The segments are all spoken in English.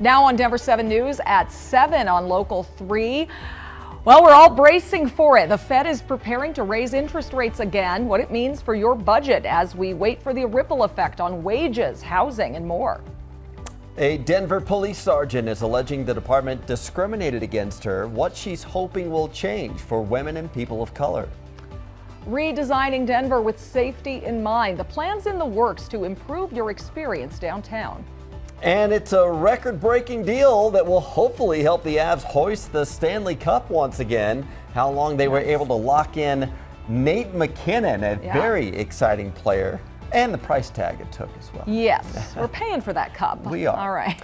Now on Denver 7 News at 7 on Local 3. Well, we're all bracing for it. The Fed is preparing to raise interest rates again, what it means for your budget as we wait for the ripple effect on wages, housing, and more. A Denver police sergeant is alleging the department discriminated against her, what she's hoping will change for women and people of color. Redesigning Denver with safety in mind. The plan's in the works to improve your experience downtown. And it's a record-breaking deal that will hopefully help the Avs hoist the Stanley Cup once again. How long they were able to lock in Nate McKinnon, a very exciting player. And the price tag it took as well. Yes, we're paying for that cup. We are. All right.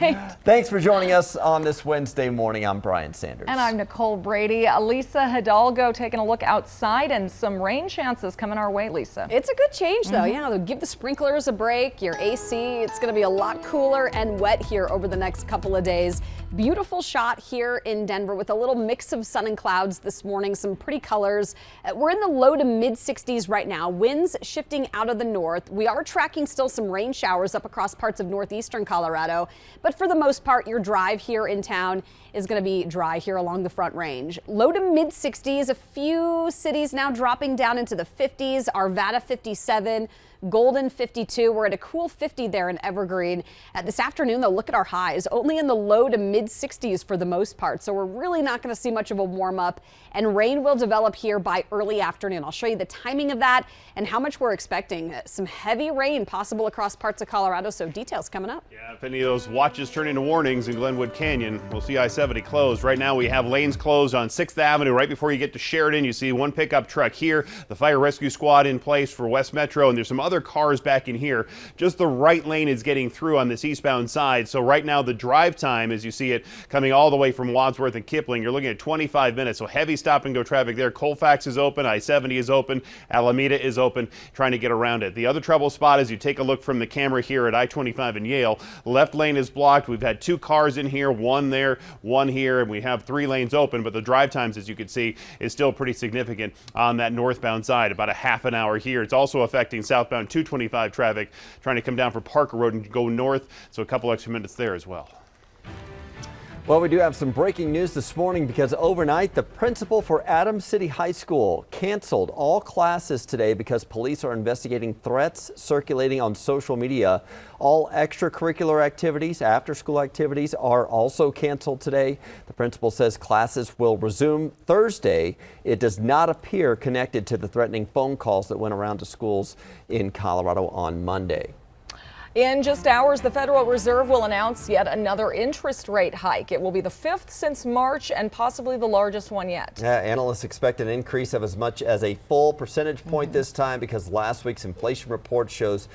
Thanks for joining us on this Wednesday morning. I'm Brian Sanders. And I'm Nicole Brady. Lisa Hidalgo taking a look outside and some rain chances coming our way, Lisa. It's a good change though. Yeah, give the sprinklers a break, your AC. It's going to be a lot cooler and wet here over the next couple of days. Beautiful shot here in Denver with a little mix of sun and clouds this morning, some pretty colors. We're in the low to mid 60s right now. Winds shifting out of the north. We are tracking still some rain showers up across parts of northeastern Colorado, but for the most part, your drive here in town is going to be dry here along the Front Range. Low to mid 60s, a few cities now dropping down into the 50s, Arvada 57, Golden 52. We're at a cool 50 there in Evergreen. This afternoon, though, look at our highs, only in the low to mid 60s for the most part. So we're really not going to see much of a warm up, and rain will develop here by early afternoon. I'll show you the timing of that and how much we're expecting. Some heavy rain possible across parts of Colorado. So details coming up. Yeah, if any of those watches turn into warnings in Glenwood Canyon, we'll see I-70 closed. Right now we have lanes closed on 6th Avenue. Right before you get to Sheridan, you see one pickup truck here. The fire rescue squad in place for West Metro, and there's some other cars back in here. Just the right lane is getting through on this eastbound side. So right now the drive time, as you see it coming all the way from Wadsworth and Kipling, you're looking at 25 minutes. So heavy stop and go traffic there. Colfax is open, I-70 is open, Alameda is open, trying to get around it. The other trouble spot, as you take a look from the camera here at I-25 in Yale, left lane is blocked. We've had 2 cars in here, one there, one here, and we have 3 lanes open, but the drive times, as you can see, is still pretty significant on that northbound side, about a half an hour here. It's also affecting southbound 225 traffic, trying to come down for Parker Road and go north, so a couple extra minutes there as well. Well, we do have some breaking news this morning because overnight the principal for Adams City High School canceled all classes today because police are investigating threats circulating on social media. All extracurricular activities, after-school activities are also canceled today. The principal says classes will resume Thursday. It does not appear connected to the threatening phone calls that went around to schools in Colorado on Monday. In just hours, the Federal Reserve will announce yet another interest rate hike. It will be the 5th since March and possibly the largest one yet. Analysts expect an increase of as much as a full percentage point this time because last week's inflation report shows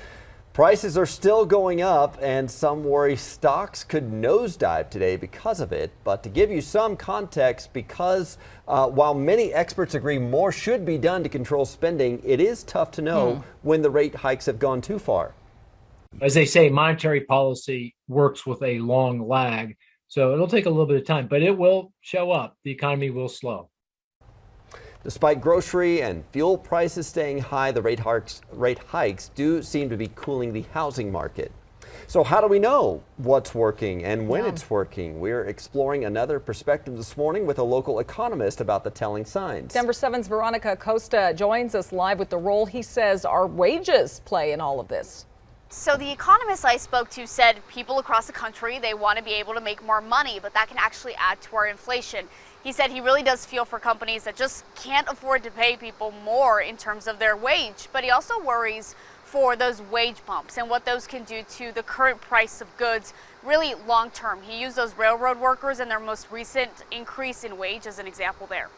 prices are still going up and some worry stocks could nosedive today because of it. But to give you some context, because while many experts agree more should be done to control spending, it is tough to know when the rate hikes have gone too far. As they say, monetary policy works with a long lag, so it'll take a little bit of time, but it will show up. The economy will slow. Despite grocery and fuel prices staying high, the rate hikes do seem to be cooling the housing market. So how do we know what's working and when it's working? We're exploring another perspective this morning with a local economist about the telling signs. Denver 7's Veronica Acosta joins us live with the role he says our wages play in all of this. So the economists I spoke to said people across the country, they want to be able to make more money, but that can actually add to our inflation. He said he really does feel for companies that just can't afford to pay people more in terms of their wage, but he also worries for those wage bumps and what those can do to the current price of goods really long term. He used those railroad workers and their most recent increase in wage as an example there.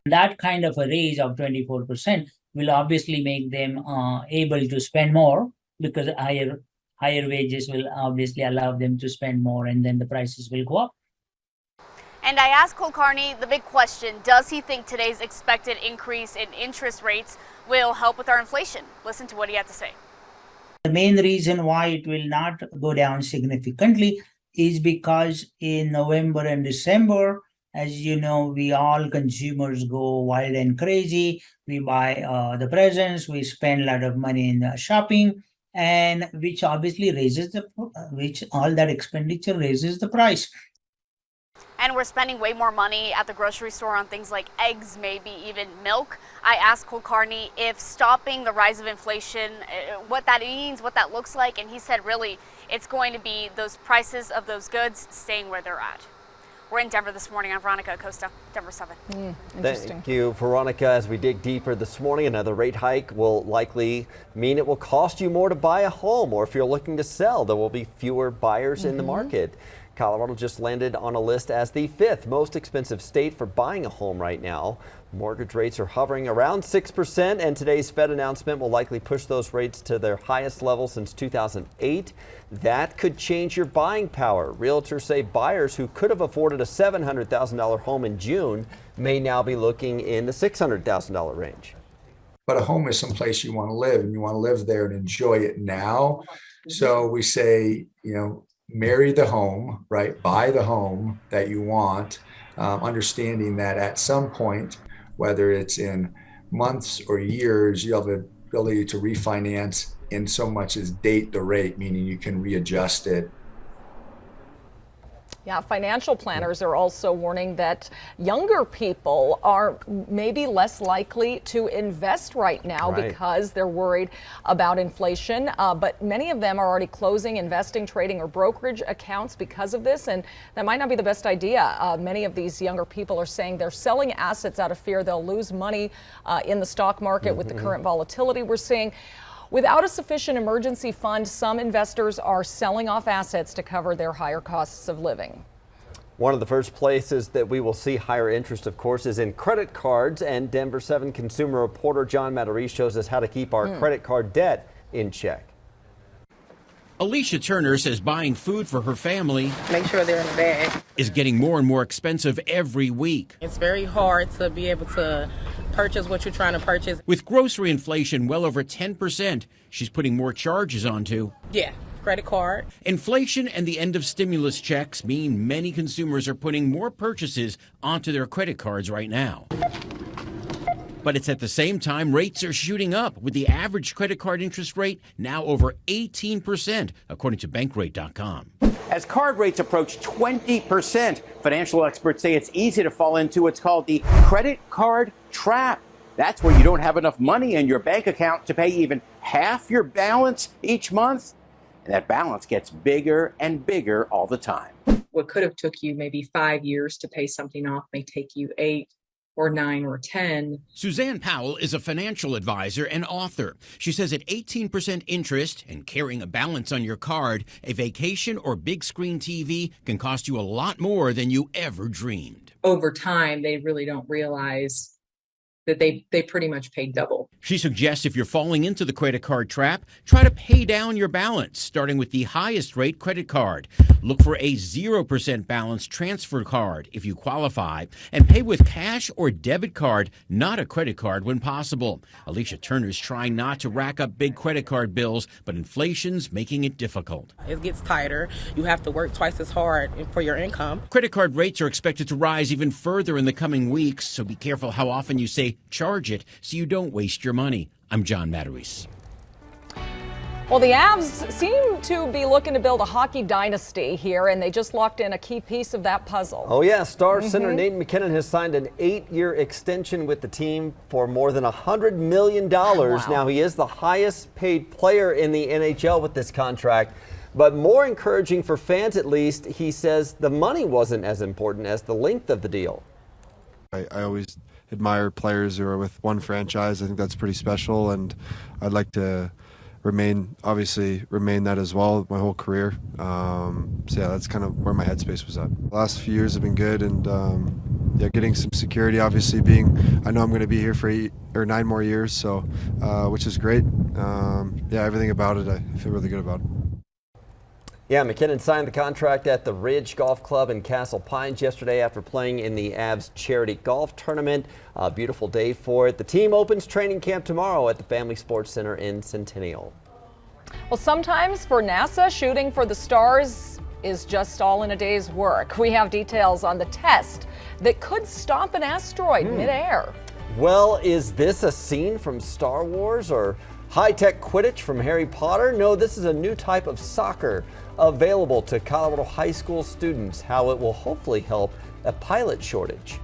That kind of a raise of 24% will obviously make them able to spend more, because higher wages will obviously allow them to spend more, and then the prices will go up. And I asked Kulkarni the big question, does he think today's expected increase in interest rates will help with our inflation? Listen to what he had to say. The main reason why it will not go down significantly is because in November and December, as you know, we all consumers go wild and crazy. We buy the presents, we spend a lot of money in shopping. and which obviously raises which all that expenditure raises the price. And we're spending way more money at the grocery store on things like eggs, maybe even milk. I asked Kulkarni if stopping the rise of inflation, what that means, what that looks like, and he said really it's going to be those prices of those goods staying where they're at. We're in Denver this morning. I'm Veronica Acosta, Denver 7. Interesting. Thank you, Veronica. As we dig deeper this morning, another rate hike will likely mean it will cost you more to buy a home, or if you're looking to sell, there will be fewer buyers in the market. Colorado just landed on a list as the 5th most expensive state for buying a home right now. Mortgage rates are hovering around 6%, and today's Fed announcement will likely push those rates to their highest level since 2008. That could change your buying power. Realtors say buyers who could have afforded a $700,000 home in June may now be looking in the $600,000 range. But a home is someplace you want to live, and you want to live there and enjoy it now. So we say, marry the home, right? Buy the home that you want, understanding that at some point, whether it's in months or years, you have the ability to refinance in so much as date the rate, meaning you can readjust it. Yeah, financial planners are also warning that younger people are maybe less likely to invest right now because they're worried about inflation. But many of them are already closing investing, trading, or brokerage accounts because of this, and that might not be the best idea. Many of these younger people are saying they're selling assets out of fear they'll lose money in the stock market with the current volatility we're seeing. Without a sufficient emergency fund, some investors are selling off assets to cover their higher costs of living. One of the first places that we will see higher interest, of course, is in credit cards. And Denver 7 consumer reporter John Matarese shows us how to keep our credit card debt in check. Alicia Turner says buying food for her family, make sure they're in the bag, is getting more and more expensive every week. It's very hard to be able to purchase what you're trying to purchase. With grocery inflation well over 10%, she's putting more charges onto. Yeah, credit card. Inflation and the end of stimulus checks mean many consumers are putting more purchases onto their credit cards right now. But it's at the same time rates are shooting up, with the average credit card interest rate now over 18%, according to Bankrate.com. As card rates approach 20%, financial experts say it's easy to fall into what's called the credit card trap. That's where you don't have enough money in your bank account to pay even half your balance each month. And that balance gets bigger and bigger all the time. What could have took you maybe 5 years to pay something off may take you 8 or 9 or 10. Suzanne Powell is a financial advisor and author. She says at 18% interest and carrying a balance on your card, a vacation or big screen TV can cost you a lot more than you ever dreamed. Over time, they really don't realize that they pretty much paid double. She suggests if you're falling into the credit card trap, try to pay down your balance, starting with the highest rate credit card. Look for a 0% balance transfer card if you qualify, and pay with cash or debit card, not a credit card when possible. Alicia Turner's trying not to rack up big credit card bills, but inflation's making it difficult. It gets tighter. You have to work twice as hard for your income. Credit card rates are expected to rise even further in the coming weeks, so be careful how often you say charge it so you don't waste your money. I'm John Matarese. Well, the Avs seem to be looking to build a hockey dynasty here, and they just locked in a key piece of that puzzle. Oh, yeah. Star center Nate McKinnon has signed an 8-year extension with the team for more than $100 million. Wow. Now, he is the highest paid player in the NHL with this contract. But more encouraging for fans, at least, he says the money wasn't as important as the length of the deal. I always admire players who are with one franchise. I think that's pretty special, and I'd like to remain that as well my whole career. So yeah, that's kind of where my headspace was at. The last few years have been good, and getting some security, obviously I know I'm going to be here for 8 or 9 more years, so which is great. Everything about it I feel really good about. Yeah, McKinnon signed the contract at the Ridge Golf Club in Castle Pines yesterday after playing in the Avs charity golf tournament. A beautiful day for it. The team opens training camp tomorrow at the Family Sports Center in Centennial. Well, sometimes for NASA, shooting for the stars is just all in a day's work. We have details on the test that could stop an asteroid midair. Well, is this a scene from Star Wars, or High-tech Quidditch from Harry Potter? No, this is a new type of soccer available to Colorado high school students. How it will hopefully help a pilot shortage.